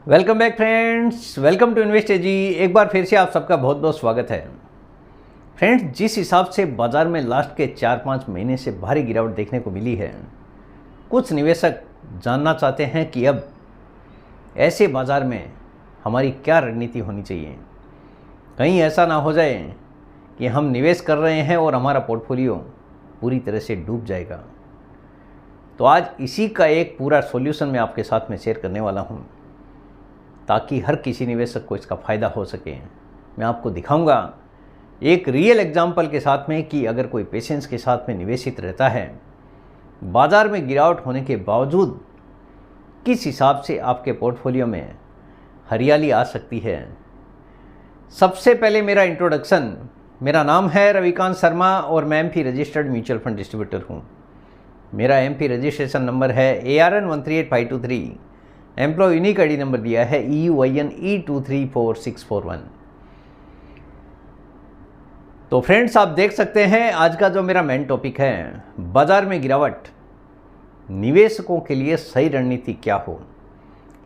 Welcome back friends, welcome to invest एजी। एक बार फिर से आप सबका बहुत बहुत स्वागत है। फ्रेंड्स, जिस हिसाब से बाज़ार में लास्ट के 4-5 महीने से भारी गिरावट देखने को मिली है, कुछ निवेशक जानना चाहते हैं कि अब ऐसे बाज़ार में हमारी क्या रणनीति होनी चाहिए। कहीं ऐसा ना हो जाए कि हम निवेश कर रहे हैं और हमारा पोर्टफोलियो पूरी तरह से डूब जाएगा। तो आज इसी का एक पूरा सॉल्यूशन मैं आपके साथ में शेयर करने वाला हूँ, ताकि हर किसी निवेशक को इसका फ़ायदा हो सके। मैं आपको दिखाऊंगा एक रियल एग्जाम्पल के साथ में कि अगर कोई पेशेंस के साथ में निवेशित रहता है, बाज़ार में गिरावट होने के बावजूद किस हिसाब से आपके पोर्टफोलियो में हरियाली आ सकती है। सबसे पहले मेरा इंट्रोडक्शन, मेरा नाम है रविकांत शर्मा और मैं AMFI registered mutual fund distributor हूँ। मेरा एमपी रजिस्ट्रेशन नंबर है ARN 138523। Employee unique ID number दिया है EUIN E234641। तो फ्रेंड्स, आप देख सकते हैं आज का जो मेरा मेन टॉपिक है, बाजार में गिरावट, निवेशकों के लिए सही रणनीति क्या हो।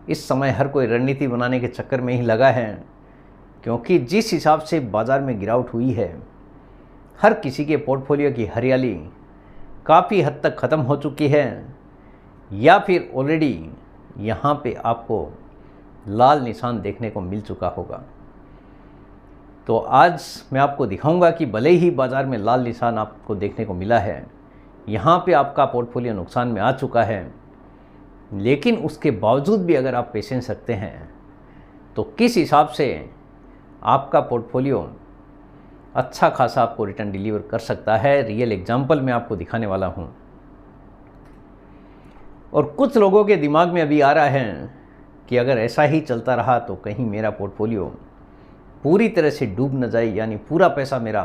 इस समय हर कोई रणनीति बनाने के चक्कर में ही लगा है, क्योंकि जिस हिसाब से बाजार में गिरावट हुई है, हर किसी के पोर्टफोलियो की हरियाली काफ़ी हद तक ख़त्म हो चुकी है, या फिर ऑलरेडी यहाँ पे आपको लाल निशान देखने को मिल चुका होगा। तो आज मैं आपको दिखाऊंगा कि भले ही बाज़ार में लाल निशान आपको देखने को मिला है, यहाँ पे आपका पोर्टफोलियो नुकसान में आ चुका है, लेकिन उसके बावजूद भी अगर आप पेशेंस रखते हैं तो किस हिसाब से आपका पोर्टफोलियो अच्छा खासा आपको रिटर्न डिलीवर कर सकता है, रियल एग्जाम्पल मैं आपको दिखाने वाला हूँ। और कुछ लोगों के दिमाग में अभी आ रहा है कि अगर ऐसा ही चलता रहा तो कहीं मेरा पोर्टफोलियो पूरी तरह से डूब न जाए, यानी पूरा पैसा मेरा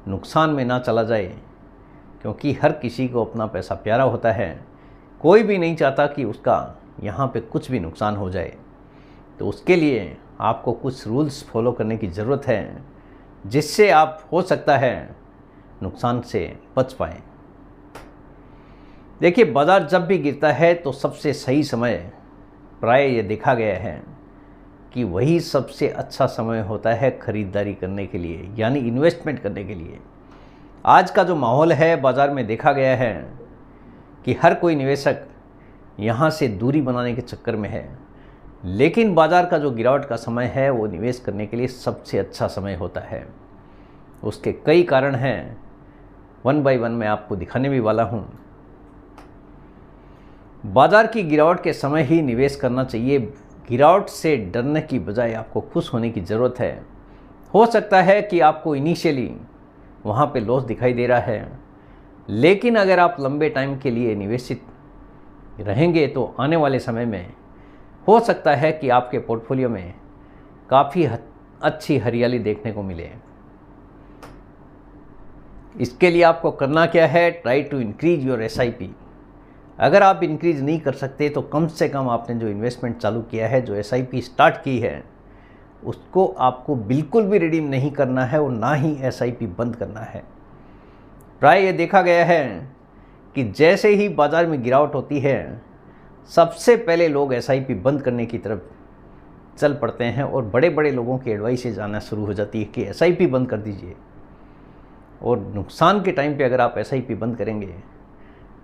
नुकसान में ना चला जाए, क्योंकि हर किसी को अपना पैसा प्यारा होता है। कोई भी नहीं चाहता कि उसका यहाँ पे कुछ भी नुकसान हो जाए। तो उसके लिए आपको कुछ रूल्स फॉलो करने की ज़रूरत है, जिससे आप हो सकता है नुकसान से बच पाएँ। देखिए, बाज़ार जब भी गिरता है तो सबसे सही समय प्राय ये देखा गया है कि वही सबसे अच्छा समय होता है ख़रीदारी करने के लिए, यानी इन्वेस्टमेंट करने के लिए। आज का जो माहौल है बाज़ार में देखा गया है कि हर कोई निवेशक यहाँ से दूरी बनाने के चक्कर में है, लेकिन बाज़ार का जो गिरावट का समय है वो निवेश करने के लिए सबसे अच्छा समय होता है। उसके कई कारण हैं, वन बाय वन मैं आपको दिखाने भी वाला हूँ। बाज़ार की गिरावट के समय ही निवेश करना चाहिए। गिरावट से डरने की बजाय आपको खुश होने की ज़रूरत है। हो सकता है कि आपको इनिशियली वहाँ पे लॉस दिखाई दे रहा है, लेकिन अगर आप लंबे टाइम के लिए निवेशित रहेंगे तो आने वाले समय में हो सकता है कि आपके पोर्टफोलियो में काफ़ी अच्छी हरियाली देखने को मिले। इसके लिए आपको करना क्या है, try to increase your SIP। अगर आप इंक्रीज़ नहीं कर सकते तो कम से कम आपने जो इन्वेस्टमेंट चालू किया है, जो SIP स्टार्ट की है, उसको आपको बिल्कुल भी रिडीम नहीं करना है और ना ही SIP बंद करना है। प्राय ये देखा गया है कि जैसे ही बाज़ार में गिरावट होती है, सबसे पहले लोग SIP बंद करने की तरफ चल पड़ते हैं और बड़े बड़े लोगों की एडवाइस आना शुरू हो जाती है कि SIP बंद कर दीजिए। और नुकसान के टाइम पे अगर आप SIP बंद करेंगे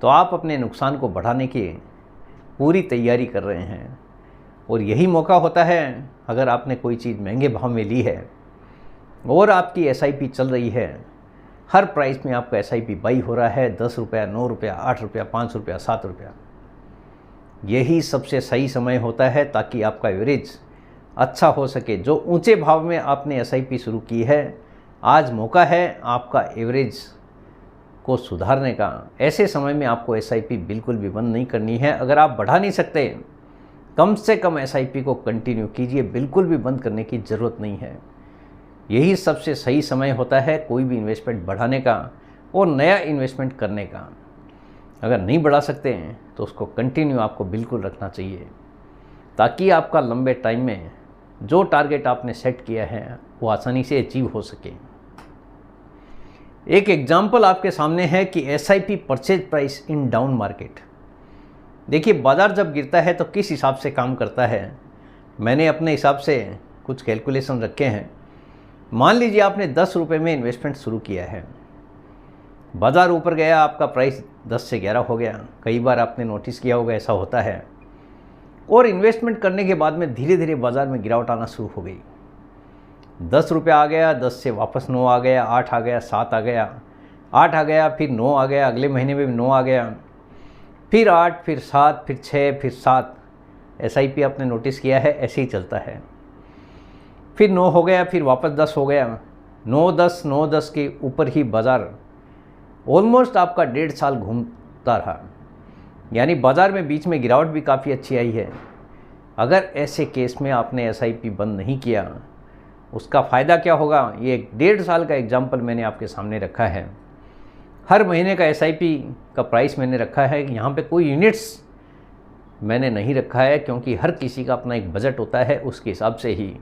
तो आप अपने नुकसान को बढ़ाने की पूरी तैयारी कर रहे हैं। और यही मौका होता है, अगर आपने कोई चीज़ महंगे भाव में ली है और आपकी SIP चल रही है, हर प्राइस में आपका SIP बाई हो रहा है, 10 रुपया, 9 रुपया, 8 रुपया, 5 रुपया, 7 रुपया, यही सबसे सही समय होता है, ताकि आपका एवरेज अच्छा हो सके। जो ऊंचे भाव में आपने SIP शुरू की है, आज मौका है आपका एवरेज को सुधारने का। ऐसे समय में आपको SIP बिल्कुल भी बंद नहीं करनी है। अगर आप बढ़ा नहीं सकते, कम से कम SIP को कंटिन्यू कीजिए, बिल्कुल भी बंद करने की ज़रूरत नहीं है। यही सबसे सही समय होता है कोई भी इन्वेस्टमेंट बढ़ाने का और नया इन्वेस्टमेंट करने का। अगर नहीं बढ़ा सकते हैं तो उसको कंटिन्यू आपको बिल्कुल रखना चाहिए, ताकि आपका लंबे टाइम में जो टारगेट आपने सेट किया है वो आसानी से अचीव हो सके। एक एग्जाम्पल आपके सामने है कि SIP purchase price in down market. देखिए, बाज़ार जब गिरता है तो किस हिसाब से काम करता है। मैंने अपने हिसाब से कुछ कैलकुलेशन रखे हैं। मान लीजिए आपने 10 रुपये में इन्वेस्टमेंट शुरू किया है, बाज़ार ऊपर गया, आपका प्राइस 10 से 11 हो गया। कई बार आपने नोटिस किया होगा ऐसा होता है। और इन्वेस्टमेंट करने के बाद में धीरे धीरे बाज़ार में गिरावट आना शुरू हो गई। 10 रुपये आ गया, 10 से वापस 9 आ गया, 8 आ गया, 7 आ गया, 8 आ गया, फिर 9 आ गया, अगले महीने में भी 9 आ गया, फिर 8, फिर 7, फिर 6, फिर 7। SIP आपने नोटिस किया है ऐसे ही चलता है। फिर 9 हो गया, फिर वापस 10 हो गया, 9-10 के ऊपर ही बाज़ार ऑलमोस्ट आपका 1.5 साल घूमता रहा। यानी बाज़ार में बीच में गिरावट भी काफ़ी अच्छी आई है। अगर ऐसे केस में आपने SIP बंद नहीं किया, उसका फ़ायदा क्या होगा, ये 1.5 साल का एग्जाम्पल मैंने आपके सामने रखा है। हर महीने का SIP का प्राइस मैंने रखा है। यहाँ पे कोई यूनिट्स मैंने नहीं रखा है, क्योंकि हर किसी का अपना एक बजट होता है, उसके हिसाब से ही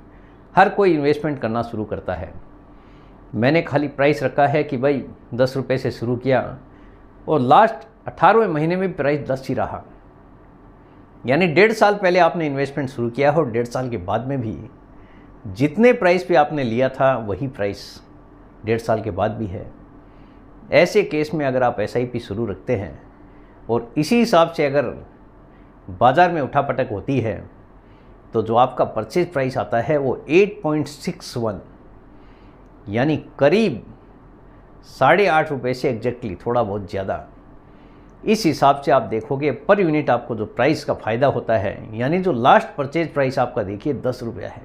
हर कोई इन्वेस्टमेंट करना शुरू करता है। मैंने खाली प्राइस रखा है कि भाई 10 रुपये से शुरू किया और लास्ट 18वें महीने में प्राइस 10 ही रहा। यानी 1.5 साल पहले आपने इन्वेस्टमेंट शुरू किया और 1.5 साल के बाद में भी जितने प्राइस पे आपने लिया था वही प्राइस 1.5 साल के बाद भी है। ऐसे केस में अगर आप SIP शुरू रखते हैं और इसी हिसाब से अगर बाज़ार में उठापटक होती है, तो जो आपका परचेज प्राइस आता है वो 8.61 यानी करीब 8.5 रुपये से एग्जैक्टली थोड़ा बहुत ज़्यादा। इस हिसाब से आप देखोगे पर यूनिट आपको जो प्राइस का फ़ायदा होता है, यानी जो लास्ट परचेज प्राइस आपका देखिए 10 रुपया है।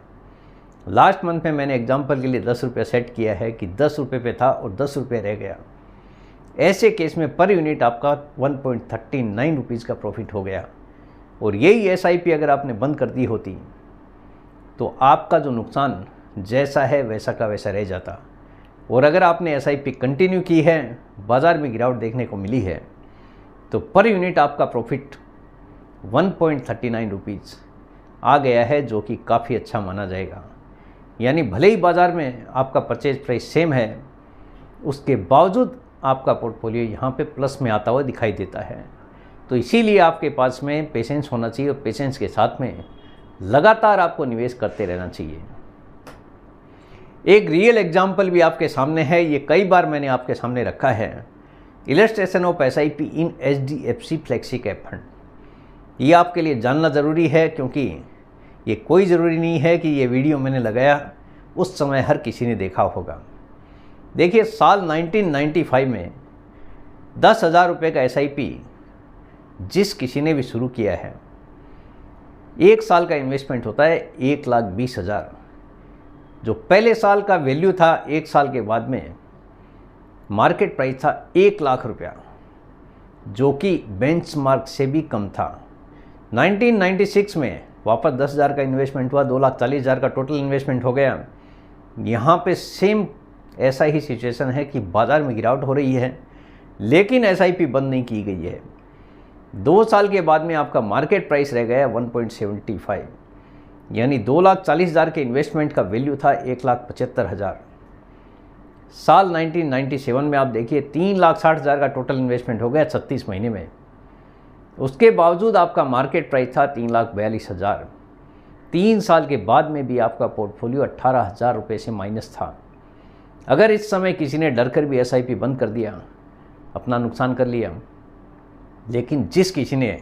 लास्ट मंथ में मैंने एग्जांपल के लिए 10 रुपया सेट किया है कि 10 रुपये पे था और 10 रुपये रह गया। ऐसे केस में पर यूनिट आपका 1.39 रुपीज़ का प्रॉफिट हो गया। और यही SIP अगर आपने बंद कर दी होती तो आपका जो नुकसान जैसा है वैसा का वैसा रह जाता। और अगर आपने SIP कंटिन्यू की है, बाज़ार में गिरावट देखने को मिली है, तो पर यूनिट आपका प्रॉफिट 1.39 रुपीज़ आ गया है, जो कि काफ़ी अच्छा माना जाएगा। यानी भले ही बाज़ार में आपका परचेज प्राइस सेम है, उसके बावजूद आपका पोर्टफोलियो यहाँ पे प्लस में आता हुआ दिखाई देता है। तो इसीलिए आपके पास में पेशेंस होना चाहिए और पेशेंस के साथ में लगातार आपको निवेश करते रहना चाहिए। एक रियल एग्जाम्पल भी आपके सामने है, ये कई बार मैंने आपके सामने रखा है। Illustration of SIP in HDFC flexi cap fund. ये आपके लिए जानना ज़रूरी है, क्योंकि ये कोई ज़रूरी नहीं है कि ये वीडियो मैंने लगाया उस समय हर किसी ने देखा होगा। देखिए, साल 1995 में 10,000 रुपये का SIP जिस किसी ने भी शुरू किया है, 1 साल का इन्वेस्टमेंट होता है 1,20,000। जो पहले साल का वैल्यू था, 1 साल के बाद में मार्केट प्राइस था 1 लाख रुपया, जो कि बेंचमार्क से भी कम था। 1996 में वापस 10,000 का इन्वेस्टमेंट हुआ, 2,40,000 का टोटल इन्वेस्टमेंट हो गया। यहाँ पे सेम ऐसा ही सिचुएशन है कि बाज़ार में गिरावट हो रही है, लेकिन SIP बंद नहीं की गई है। 2 साल के बाद में आपका मार्केट प्राइस रह गया 1.75, यानी 2,40,000 के इन्वेस्टमेंट का वैल्यू था 1,75,000। साल 1997 में आप देखिए 3,60,000 का टोटल इन्वेस्टमेंट हो गया 36 महीने में। उसके बावजूद आपका मार्केट प्राइस था 3,42,000। 3 साल के बाद में भी आपका पोर्टफोलियो 18,000 रुपये से माइनस था। अगर इस समय किसी ने डर कर भी SIP बंद कर दिया, अपना नुकसान कर लिया, लेकिन जिस किसी ने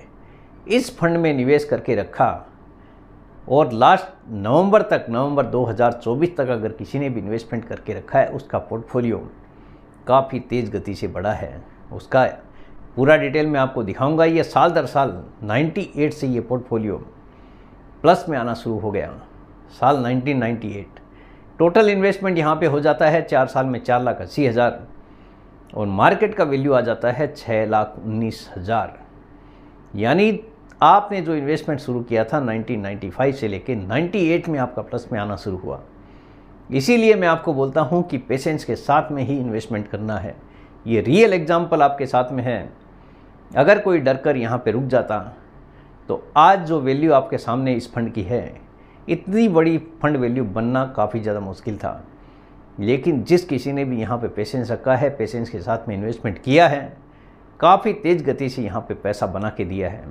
इस फंड में निवेश करके रखा और लास्ट नवंबर 2024 तक अगर किसी ने भी इन्वेस्टमेंट करके रखा है, उसका पोर्टफोलियो काफ़ी तेज़ गति से बढ़ा है। उसका पूरा डिटेल मैं आपको दिखाऊंगा। ये साल दर साल 98 से ये पोर्टफोलियो प्लस में आना शुरू हो गया। साल 1998 टोटल इन्वेस्टमेंट यहाँ पे हो जाता है 4 साल में 4,80,000 और मार्केट का वैल्यू आ जाता है 6,19,000। यानी आपने जो इन्वेस्टमेंट शुरू किया था 1995 से लेकर 98 में आपका प्लस में आना शुरू हुआ। इसीलिए मैं आपको बोलता हूँ कि पेशेंस के साथ में ही इन्वेस्टमेंट करना है। ये रियल एग्जाम्पल आपके साथ में है। अगर कोई डर कर यहाँ पर रुक जाता तो आज जो वैल्यू आपके सामने इस फंड की है, इतनी बड़ी फंड वैल्यू बनना काफ़ी ज़्यादा मुश्किल था। लेकिन जिस किसी ने भी यहाँ पे पेशेंस रखा है, पेशेंस के साथ में इन्वेस्टमेंट किया है, काफ़ी तेज़ गति से यहाँ पे पैसा बना के दिया है।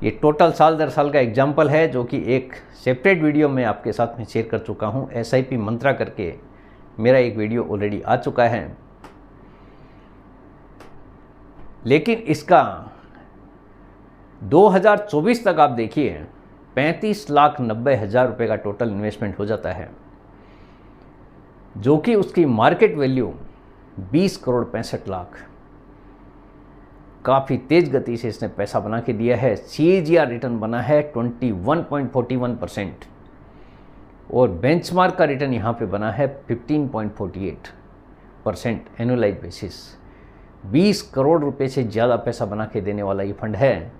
ये टोटल साल दर साल का एग्जाम्पल है जो कि एक सेपरेट वीडियो में आपके साथ में शेयर कर चुका हूँ। SIP मंत्रा करके मेरा एक वीडियो ऑलरेडी आ चुका है, लेकिन इसका 2024 तक आप देखिए 35,90,000 रुपये का टोटल इन्वेस्टमेंट हो जाता है, जो कि उसकी मार्केट वैल्यू 20,65,00,000। काफ़ी तेज़ गति से इसने पैसा बना के दिया है। CAGR रिटर्न बना है 21.41% और बेंचमार्क का रिटर्न यहाँ पे बना है 15.48% एनुअलाइज बेसिस। 20 करोड़ रुपए से ज़्यादा पैसा बना के देने वाला ये फंड है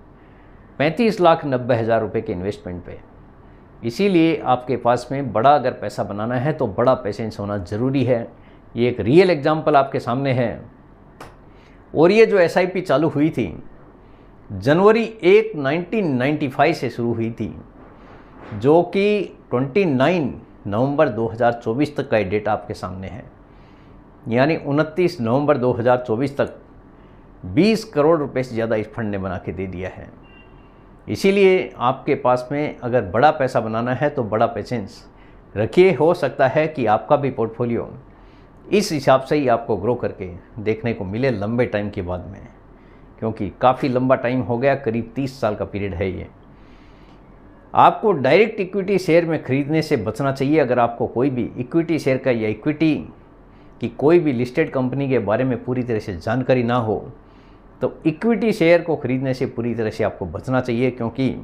35,90,000 रुपये के इन्वेस्टमेंट पे। इसीलिए आपके पास में बड़ा अगर पैसा बनाना है तो बड़ा पेशेंस होना ज़रूरी है। ये एक रियल एग्जांपल आपके सामने है। और ये जो SIP चालू हुई थी जनवरी 1, 1995 से शुरू हुई थी, जो कि 29 नवंबर 2024 तक का डेटा आपके सामने है। यानी 29 नवंबर 2024 तक 20 करोड़ रुपए से ज़्यादा इस फंड ने बना के दे दिया है। इसीलिए आपके पास में अगर बड़ा पैसा बनाना है तो बड़ा पेशेंस रखिए। हो सकता है कि आपका भी पोर्टफोलियो इस हिसाब से ही आपको ग्रो करके देखने को मिले लंबे टाइम के बाद में, क्योंकि काफ़ी लंबा टाइम हो गया, करीब 30 साल का पीरियड है ये। आपको डायरेक्ट इक्विटी शेयर में ख़रीदने से बचना चाहिए। अगर आपको कोई भी इक्विटी शेयर का या इक्विटी की कोई भी लिस्टेड कंपनी के बारे में पूरी तरह से जानकारी ना हो तो इक्विटी शेयर को ख़रीदने से पूरी तरह से आपको बचना चाहिए, क्योंकि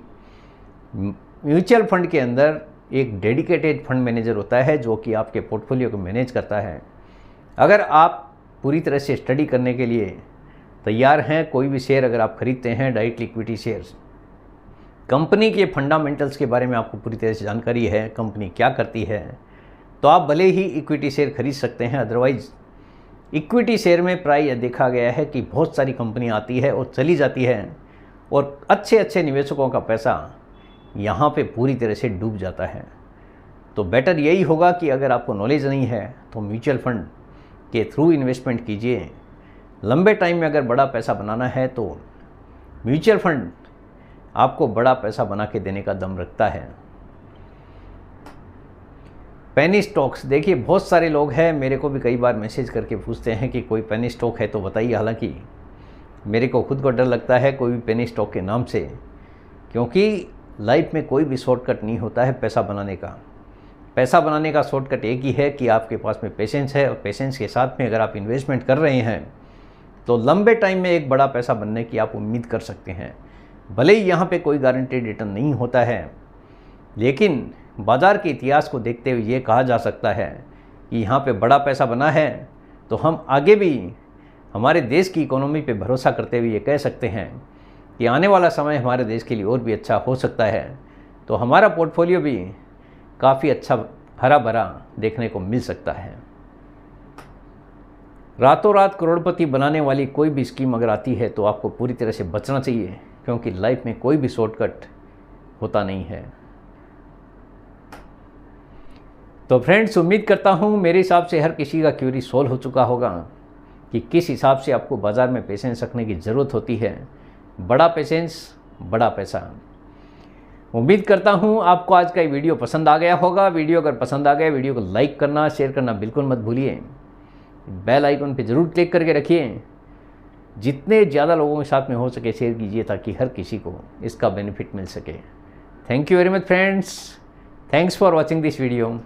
म्यूचुअल फंड के अंदर एक डेडिकेटेड फंड मैनेजर होता है जो कि आपके पोर्टफोलियो को मैनेज करता है। अगर आप पूरी तरह से स्टडी करने के लिए तैयार हैं, कोई भी शेयर अगर आप खरीदते हैं डायरेक्ट इक्विटी शेयर्स, कंपनी के फंडामेंटल्स के बारे में आपको पूरी तरह से जानकारी है, कंपनी क्या करती है, तो आप भले ही इक्विटी शेयर खरीद सकते हैं। अदरवाइज़ इक्विटी शेयर में प्राय देखा गया है कि बहुत सारी कंपनियां आती है और चली जाती है और अच्छे अच्छे निवेशकों का पैसा यहाँ पे पूरी तरह से डूब जाता है। तो बेटर यही होगा कि अगर आपको नॉलेज नहीं है तो म्यूचुअल फंड के थ्रू इन्वेस्टमेंट कीजिए। लंबे टाइम में अगर बड़ा पैसा बनाना है तो म्यूचुअल फंड आपको बड़ा पैसा बना के देने का दम रखता है। पेनी स्टॉक्स, देखिए बहुत सारे लोग हैं, मेरे को भी कई बार मैसेज करके पूछते हैं कि कोई पेनी स्टॉक है तो बताइए। हालांकि मेरे को खुद को डर लगता है कोई भी पेनी स्टॉक के नाम से, क्योंकि लाइफ में कोई भी शॉर्टकट नहीं होता है पैसा बनाने का। पैसा बनाने का शॉर्टकट एक ही है कि आपके पास में पेशेंस है, और पेशेंस के साथ में अगर आप इन्वेस्टमेंट कर रहे हैं तो लंबे टाइम में एक बड़ा पैसा बनने की आप उम्मीद कर सकते हैं। भले ही यहाँ पे कोई गारंटेड रिटर्न नहीं होता है, लेकिन बाज़ार के इतिहास को देखते हुए ये कहा जा सकता है कि यहाँ पे बड़ा पैसा बना है तो हम आगे भी हमारे देश की इकोनॉमी पे भरोसा करते हुए ये कह सकते हैं कि आने वाला समय हमारे देश के लिए और भी अच्छा हो सकता है। तो हमारा पोर्टफोलियो भी काफ़ी अच्छा हरा भरा देखने को मिल सकता है। रातों रात करोड़पति बनाने वाली कोई भी स्कीम अगर आती है तो आपको पूरी तरह से बचना चाहिए, क्योंकि लाइफ में कोई भी शॉर्टकट होता नहीं है। तो फ्रेंड्स, उम्मीद करता हूँ मेरे हिसाब से हर किसी का क्यूरी सॉल्व हो चुका होगा कि किस हिसाब से आपको बाज़ार में पेशेंस रखने की ज़रूरत होती है। बड़ा पेशेंस, बड़ा पैसा। उम्मीद करता हूँ आपको आज का ये वीडियो पसंद आ गया होगा। वीडियो अगर पसंद आ गया, वीडियो को लाइक करना, शेयर करना बिल्कुल मत भूलिए। बेल आइकन पे ज़रूर क्लिक करके रखिए। जितने ज़्यादा लोगों के साथ में हो सके शेयर कीजिए ताकि हर किसी को इसका बेनिफिट मिल सके। Thank you very much friends. Thanks for watching this video.